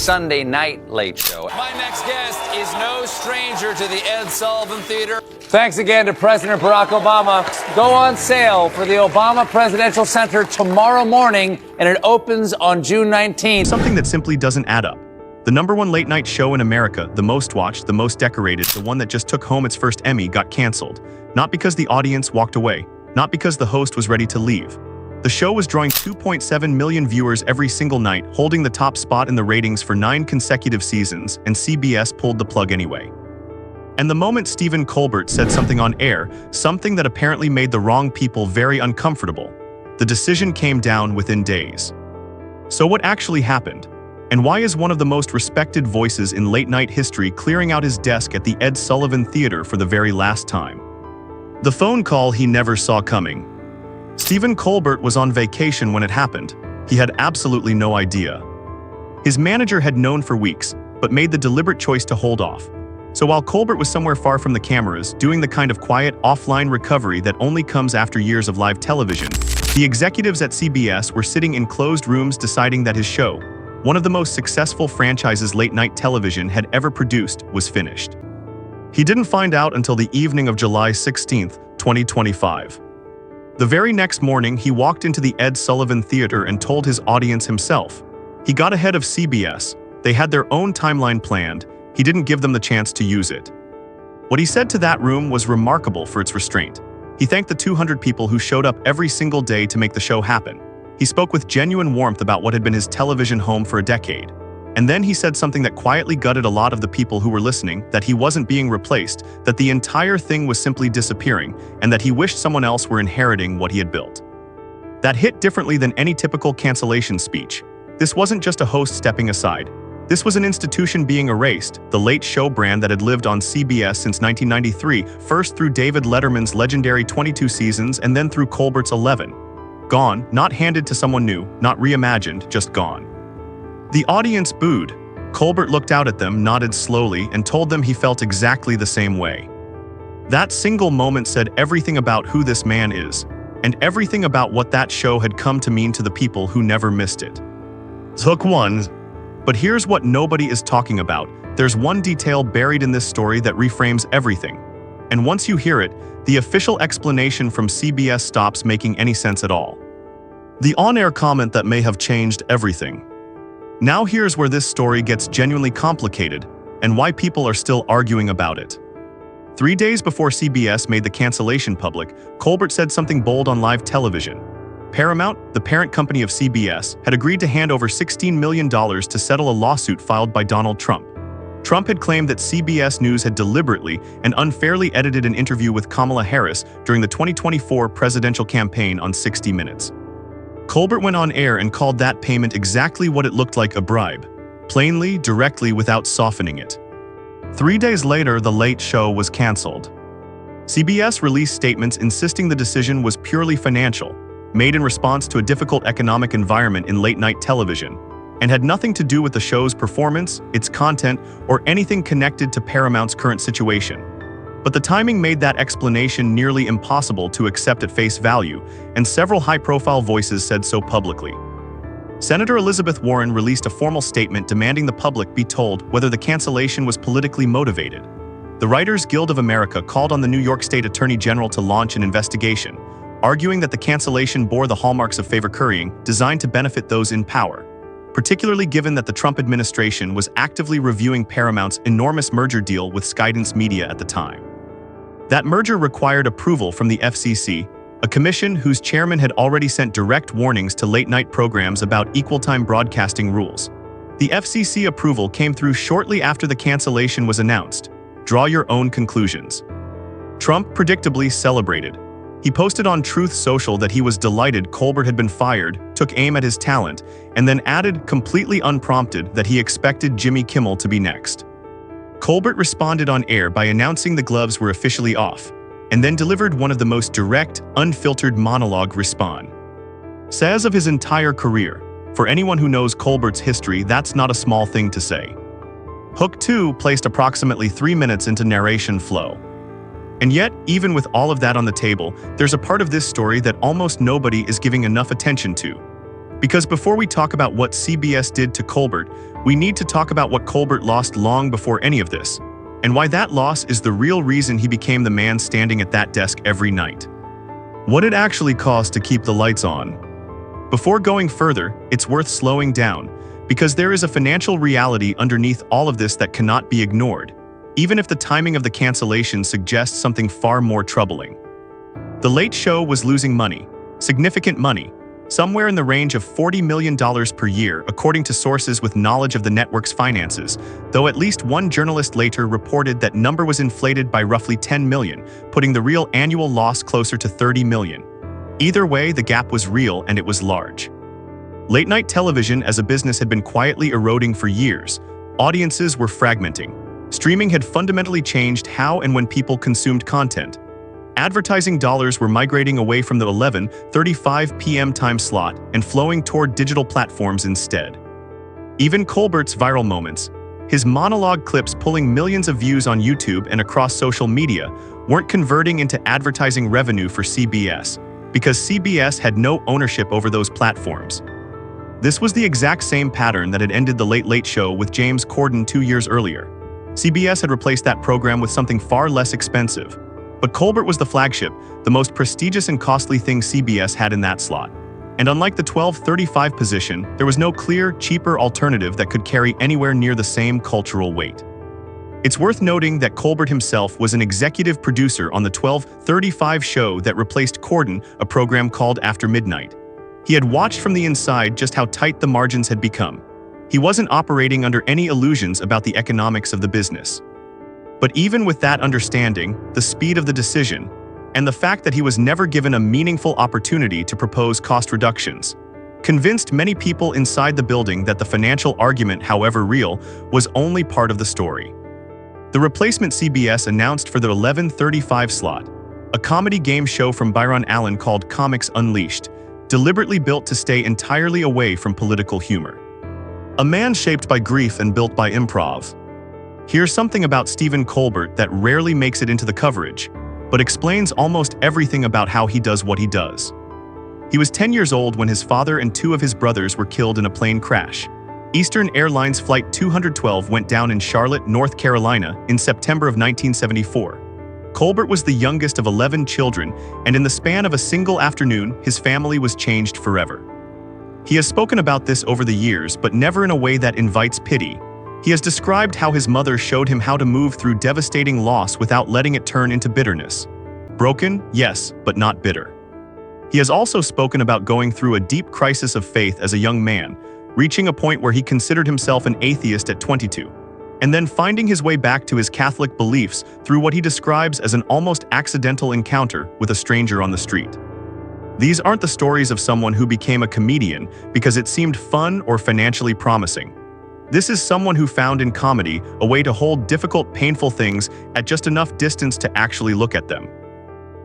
Sunday Night Late Show. My next guest is no stranger to the Ed Sullivan Theater. Thanks again to President Barack Obama. Go on sale for the Obama Presidential Center tomorrow morning, and it opens on June 19th. Something that simply doesn't add up. The #1 late-night show in America, the most watched, the most decorated, the one that just took home its first Emmy, got canceled. Not because the audience walked away, not because the host was ready to leave. The show was drawing 2.7 million viewers every single night, holding the top spot in the ratings for 9 consecutive seasons, and CBS pulled the plug anyway. And the moment Stephen Colbert said something on air, something that apparently made the wrong people very uncomfortable, the decision came down within days. So what actually happened? And why is one of the most respected voices in late-night history clearing out his desk at the Ed Sullivan Theater for the very last time? The phone call he never saw coming. Stephen Colbert was on vacation when it happened. He had absolutely no idea. His manager had known for weeks, but made the deliberate choice to hold off. So while Colbert was somewhere far from the cameras, doing the kind of quiet, offline recovery that only comes after years of live television, the executives at CBS were sitting in closed rooms deciding that his show, one of the most successful franchises late-night television had ever produced, was finished. He didn't find out until the evening of July 16, 2025. The very next morning, he walked into the Ed Sullivan Theater and told his audience himself. He got ahead of CBS. They had their own timeline planned. He didn't give them the chance to use it. What he said to that room was remarkable for its restraint. He thanked the 200 people who showed up every single day to make the show happen. He spoke with genuine warmth about what had been his television home for a decade. And then he said something that quietly gutted a lot of the people who were listening, that he wasn't being replaced, that the entire thing was simply disappearing, and that he wished someone else were inheriting what he had built. That hit differently than any typical cancellation speech. This wasn't just a host stepping aside. This was an institution being erased, the late show brand that had lived on CBS since 1993, first through David Letterman's legendary 22 seasons and then through Colbert's 11. Gone, not handed to someone new, not reimagined, just gone. The audience booed. Colbert looked out at them, nodded slowly, and told them he felt exactly the same way. That single moment said everything about who this man is, and everything about what that show had come to mean to the people who never missed it. Took one. But here's what nobody is talking about. There's one detail buried in this story that reframes everything. And once you hear it, the official explanation from CBS stops making any sense at all. The on-air comment that may have changed everything. Now here's where this story gets genuinely complicated, and why people are still arguing about it. 3 days before CBS made the cancellation public, Colbert said something bold on live television. Paramount, the parent company of CBS, had agreed to hand over $16 million to settle a lawsuit filed by Donald Trump. Trump had claimed that CBS News had deliberately and unfairly edited an interview with Kamala Harris during the 2024 presidential campaign on 60 Minutes. Colbert went on air and called that payment exactly what it looked like, a bribe. Plainly, directly, without softening it. 3 days later, The Late Show was canceled. CBS released statements insisting the decision was purely financial, made in response to a difficult economic environment in late-night television, and had nothing to do with the show's performance, its content, or anything connected to Paramount's current situation. But the timing made that explanation nearly impossible to accept at face value, and several high-profile voices said so publicly. Senator Elizabeth Warren released a formal statement demanding the public be told whether the cancellation was politically motivated. The Writers Guild of America called on the New York State Attorney General to launch an investigation, arguing that the cancellation bore the hallmarks of favor currying designed to benefit those in power, particularly given that the Trump administration was actively reviewing Paramount's enormous merger deal with Skydance Media at the time. That merger required approval from the FCC, a commission whose chairman had already sent direct warnings to late-night programs about equal-time broadcasting rules. The FCC approval came through shortly after the cancellation was announced. Draw your own conclusions. Trump predictably celebrated. He posted on Truth Social that he was delighted Colbert had been fired, took aim at his talent, and then added, completely unprompted, that he expected Jimmy Kimmel to be next. Colbert responded on air by announcing the gloves were officially off, and then delivered one of the most direct, unfiltered monologue response. Says of his entire career. For anyone who knows Colbert's history, that's not a small thing to say. Hook 2 placed approximately 3 minutes into narration flow. And yet, even with all of that on the table, there's a part of this story that almost nobody is giving enough attention to. Because before we talk about what CBS did to Colbert, we need to talk about what Colbert lost long before any of this, and why that loss is the real reason he became the man standing at that desk every night. What it actually cost to keep the lights on. Before going further, it's worth slowing down, because there is a financial reality underneath all of this that cannot be ignored, even if the timing of the cancellation suggests something far more troubling. The Late Show was losing money, significant money, somewhere in the range of $40 million per year, according to sources with knowledge of the network's finances, though at least one journalist later reported that number was inflated by roughly 10 million, putting the real annual loss closer to 30 million. Either way, the gap was real and it was large. Late-night television as a business had been quietly eroding for years. Audiences were fragmenting. Streaming had fundamentally changed how and when people consumed content. Advertising dollars were migrating away from the 11:35 p.m. time slot and flowing toward digital platforms instead. Even Colbert's viral moments, his monologue clips pulling millions of views on YouTube and across social media, weren't converting into advertising revenue for CBS, because CBS had no ownership over those platforms. This was the exact same pattern that had ended The Late Late Show with James Corden 2 years earlier. CBS had replaced that program with something far less expensive. But Colbert was the flagship, the most prestigious and costly thing CBS had in that slot. And unlike the 12:35 position, there was no clear, cheaper alternative that could carry anywhere near the same cultural weight. It's worth noting that Colbert himself was an executive producer on the 12:35 show that replaced Corden, a program called After Midnight. He had watched from the inside just how tight the margins had become. He wasn't operating under any illusions about the economics of the business. But even with that understanding, the speed of the decision, and the fact that he was never given a meaningful opportunity to propose cost reductions, convinced many people inside the building that the financial argument, however real, was only part of the story. The replacement CBS announced for the 11:35 slot, a comedy game show from Byron Allen called Comics Unleashed, deliberately built to stay entirely away from political humor. A man shaped by grief and built by improv. Here's something about Stephen Colbert that rarely makes it into the coverage, but explains almost everything about how he does what he does. He was 10 years old when his father and 2 of his brothers were killed in a plane crash. Eastern Airlines Flight 212 went down in Charlotte, North Carolina, in September of 1974. Colbert was the youngest of 11 children, and in the span of a single afternoon, his family was changed forever. He has spoken about this over the years, but never in a way that invites pity. He has described how his mother showed him how to move through devastating loss without letting it turn into bitterness. Broken, yes, but not bitter. He has also spoken about going through a deep crisis of faith as a young man, reaching a point where he considered himself an atheist at 22. And then finding his way back to his Catholic beliefs through what he describes as an almost accidental encounter with a stranger on the street. These aren't the stories of someone who became a comedian because it seemed fun or financially promising. This is someone who found in comedy a way to hold difficult, painful things at just enough distance to actually look at them.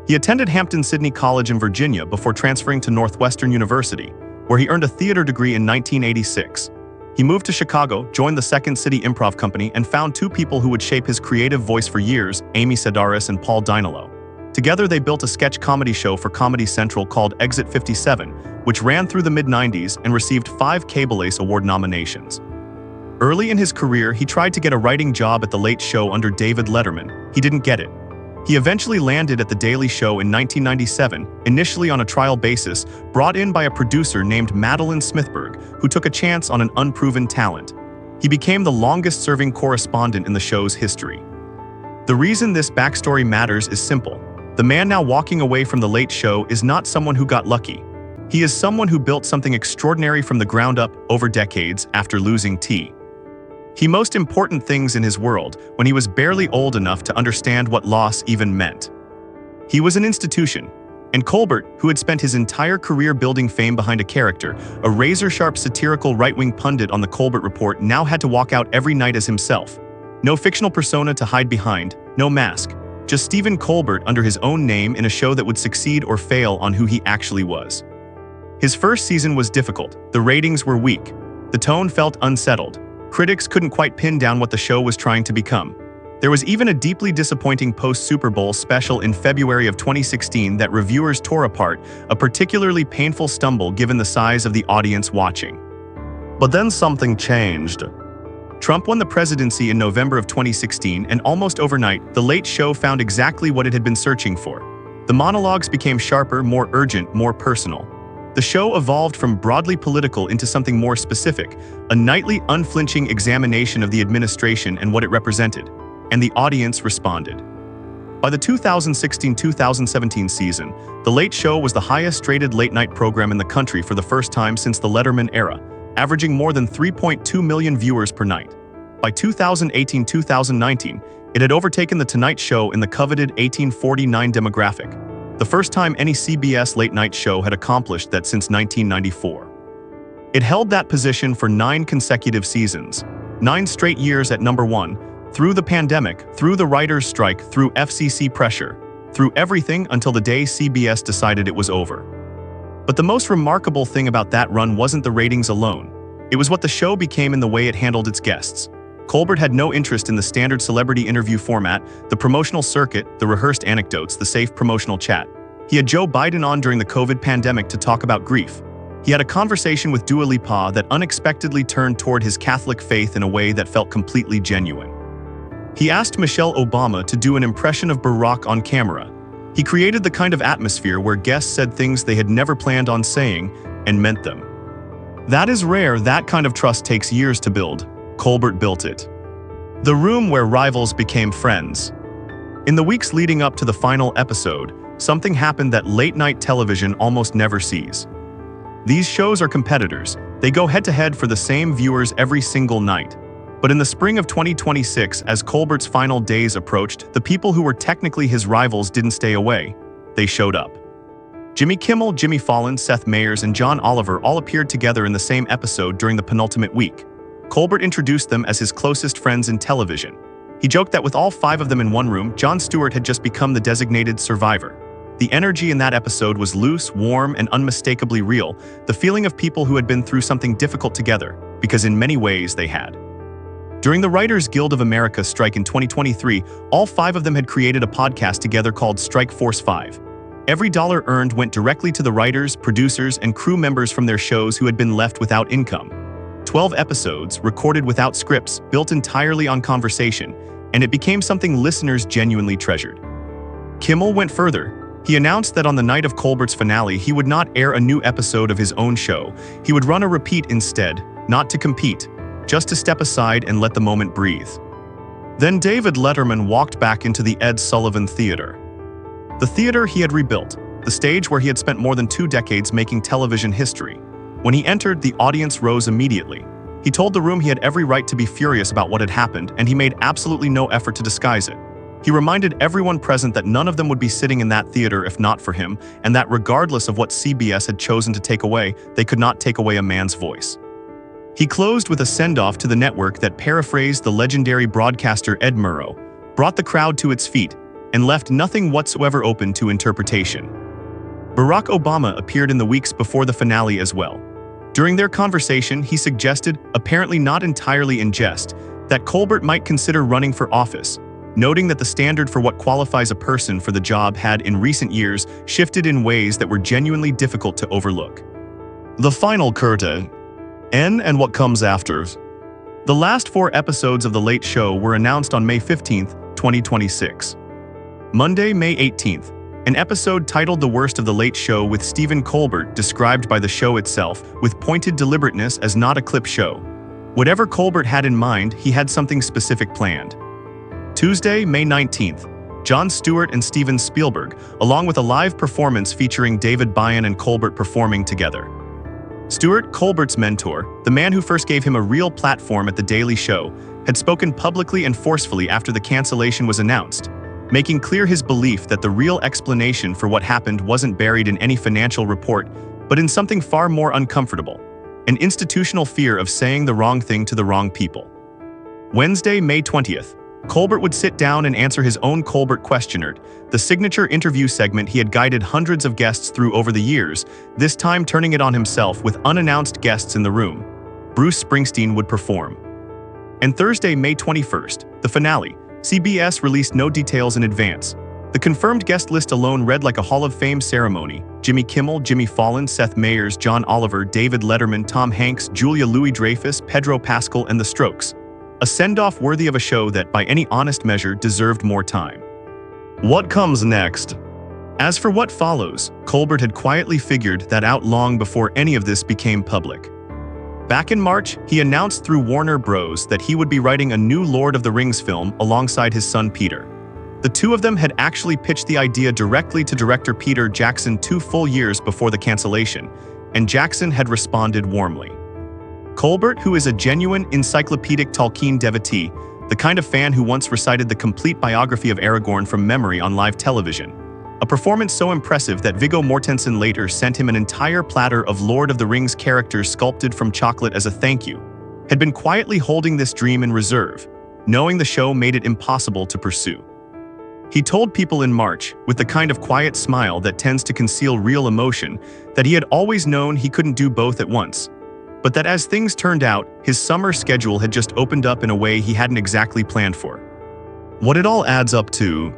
He attended Hampton-Sydney College in Virginia before transferring to Northwestern University, where he earned a theater degree in 1986. He moved to Chicago, joined the Second City Improv Company, and found 2 people who would shape his creative voice for years, Amy Sedaris and Paul Dinalo. Together, they built a sketch comedy show for Comedy Central called Exit 57, which ran through the mid-90s and received 5 Cable Ace Award nominations. Early in his career, he tried to get a writing job at The Late Show under David Letterman. He didn't get it. He eventually landed at The Daily Show in 1997, initially on a trial basis, brought in by a producer named Madeline Smithberg, who took a chance on an unproven talent. He became the longest-serving correspondent in the show's history. The reason this backstory matters is simple. The man now walking away from The Late Show is not someone who got lucky. He is someone who built something extraordinary from the ground up over decades after losing T. He most important things in his world when he was barely old enough to understand what loss even meant. He was an institution, and Colbert, who had spent his entire career building fame behind a character, a razor-sharp satirical right-wing pundit on the Colbert Report, now had to walk out every night as himself. No fictional persona to hide behind, no mask, just Stephen Colbert under his own name in a show that would succeed or fail on who he actually was. His first season was difficult, the ratings were weak, the tone felt unsettled. Critics couldn't quite pin down what the show was trying to become. There was even a deeply disappointing post-Super Bowl special in February of 2016 that reviewers tore apart, a particularly painful stumble given the size of the audience watching. But then something changed. Trump won the presidency in November of 2016, and almost overnight, The Late Show found exactly what it had been searching for. The monologues became sharper, more urgent, more personal. The show evolved from broadly political into something more specific, a nightly, unflinching examination of the administration and what it represented. And the audience responded. By the 2016-2017 season, The Late Show was the highest-rated late-night program in the country for the first time since the Letterman era, averaging more than 3.2 million viewers per night. By 2018-2019, it had overtaken The Tonight Show in the coveted 1849 demographic, the first time any CBS late-night show had accomplished that since 1994. It held that position for 9 consecutive seasons, 9 straight years at number 1, through the pandemic, through the writers' strike, through FCC pressure, through everything until the day CBS decided it was over. But the most remarkable thing about that run wasn't the ratings alone. It was what the show became in the way it handled its guests. Colbert had no interest in the standard celebrity interview format, the promotional circuit, the rehearsed anecdotes, the safe promotional chat. He had Joe Biden on during the COVID pandemic to talk about grief. He had a conversation with Dua Lipa that unexpectedly turned toward his Catholic faith in a way that felt completely genuine. He asked Michelle Obama to do an impression of Barack on camera. He created the kind of atmosphere where guests said things they had never planned on saying and meant them. That is rare. That kind of trust takes years to build. Colbert built it. The room where rivals became friends. In the weeks leading up to the final episode, something happened that late-night television almost never sees. These shows are competitors. They go head-to-head for the same viewers every single night. But in the spring of 2026, as Colbert's final days approached, the people who were technically his rivals didn't stay away. They showed up. Jimmy Kimmel, Jimmy Fallon, Seth Meyers, and John Oliver all appeared together in the same episode during the penultimate week. Colbert introduced them as his closest friends in television. He joked that with all 5 of them in one room, Jon Stewart had just become the designated survivor. The energy in that episode was loose, warm, and unmistakably real, the feeling of people who had been through something difficult together, because in many ways they had. During the Writers Guild of America strike in 2023, all 5 of them had created a podcast together called Strike Force 5. Every dollar earned went directly to the writers, producers, and crew members from their shows who had been left without income. 12 episodes, recorded without scripts, built entirely on conversation, and it became something listeners genuinely treasured. Kimmel went further. He announced that on the night of Colbert's finale, he would not air a new episode of his own show. He would run a repeat instead, not to compete, just to step aside and let the moment breathe. Then David Letterman walked back into the Ed Sullivan Theater. The theater he had rebuilt, the stage where he had spent more than 2 decades making television history. When he entered, the audience rose immediately. He told the room he had every right to be furious about what had happened, and he made absolutely no effort to disguise it. He reminded everyone present that none of them would be sitting in that theater if not for him, and that regardless of what CBS had chosen to take away, they could not take away a man's voice. He closed with a send-off to the network that paraphrased the legendary broadcaster Ed Murrow, brought the crowd to its feet, and left nothing whatsoever open to interpretation. Barack Obama appeared in the weeks before the finale as well. During their conversation, he suggested, apparently not entirely in jest, that Colbert might consider running for office, noting that the standard for what qualifies a person for the job had in recent years shifted in ways that were genuinely difficult to overlook. The final curtain. And what comes after. The last 4 episodes of The Late Show were announced on May 15, 2026. Monday, May 18th, an episode titled The Worst of The Late Show with Stephen Colbert described by the show itself with pointed deliberateness as not a clip show. Whatever Colbert had in mind, he had something specific planned. Tuesday, May 19th, Jon Stewart and Steven Spielberg, along with a live performance featuring David Byan and Colbert performing together. Stewart, Colbert's mentor, the man who first gave him a real platform at The Daily Show, had spoken publicly and forcefully after the cancellation was announced, making clear his belief that the real explanation for what happened wasn't buried in any financial report, but in something far more uncomfortable, an institutional fear of saying the wrong thing to the wrong people. Wednesday, May 20th, Colbert would sit down and answer his own Colbert Questionnaire, the signature interview segment he had guided hundreds of guests through over the years, this time turning it on himself with unannounced guests in the room. Bruce Springsteen would perform. And Thursday, May 21st, the finale, CBS released no details in advance. The confirmed guest list alone read like a Hall of Fame ceremony. Jimmy Kimmel, Jimmy Fallon, Seth Meyers, John Oliver, David Letterman, Tom Hanks, Julia Louis-Dreyfus, Pedro Pascal, and The Strokes. A send-off worthy of a show that, by any honest measure, deserved more time. What comes next? As for what follows, Colbert had quietly figured that out long before any of this became public. Back in March, he announced through Warner Bros. That he would be writing a new Lord of the Rings film alongside his son Peter. The two of them had actually pitched the idea directly to director Peter Jackson 2 full years before the cancellation, and Jackson had responded warmly. Colbert, who is a genuine encyclopedic Tolkien devotee, the kind of fan who once recited the complete biography of Aragorn from memory on live television, a performance so impressive that Viggo Mortensen later sent him an entire platter of Lord of the Rings characters sculpted from chocolate as a thank you, had been quietly holding this dream in reserve, knowing the show made it impossible to pursue. He told people in March, with the kind of quiet smile that tends to conceal real emotion, that he had always known he couldn't do both at once, but that as things turned out, his summer schedule had just opened up in a way he hadn't exactly planned for. What it all adds up to: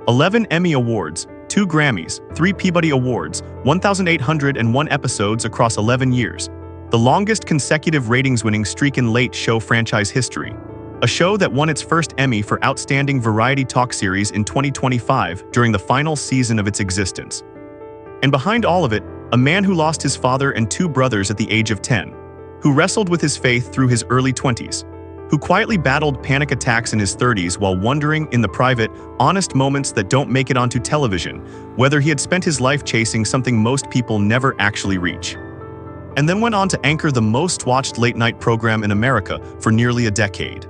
11 Emmy Awards, 2 Grammys, 3 Peabody Awards, 1,801 episodes across 11 years, the longest consecutive ratings-winning streak in late show franchise history. A show that won its first Emmy for Outstanding Variety Talk Series in 2025 during the final season of its existence. And behind all of it, a man who lost his father and 2 brothers at the age of 10, who wrestled with his faith through his early 20s, who quietly battled panic attacks in his 30s while wondering in the private, honest moments that don't make it onto television whether he had spent his life chasing something most people never actually reach. And then went on to anchor the most-watched late-night program in America for nearly a decade.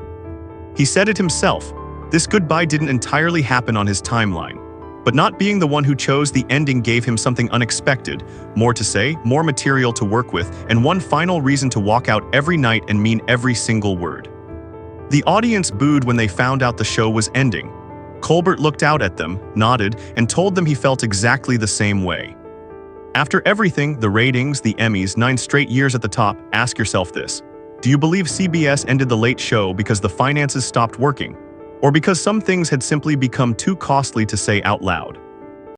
He said it himself, this goodbye didn't entirely happen on his timeline, but not being the one who chose the ending gave him something unexpected, more to say, more material to work with, and one final reason to walk out every night and mean every single word. The audience booed when they found out the show was ending. Colbert looked out at them, nodded, and told them he felt exactly the same way. After everything, the ratings, the Emmys, 9 straight years at the top, ask yourself this. Do you believe CBS ended the late show because the finances stopped working? Or because some things had simply become too costly to say out loud?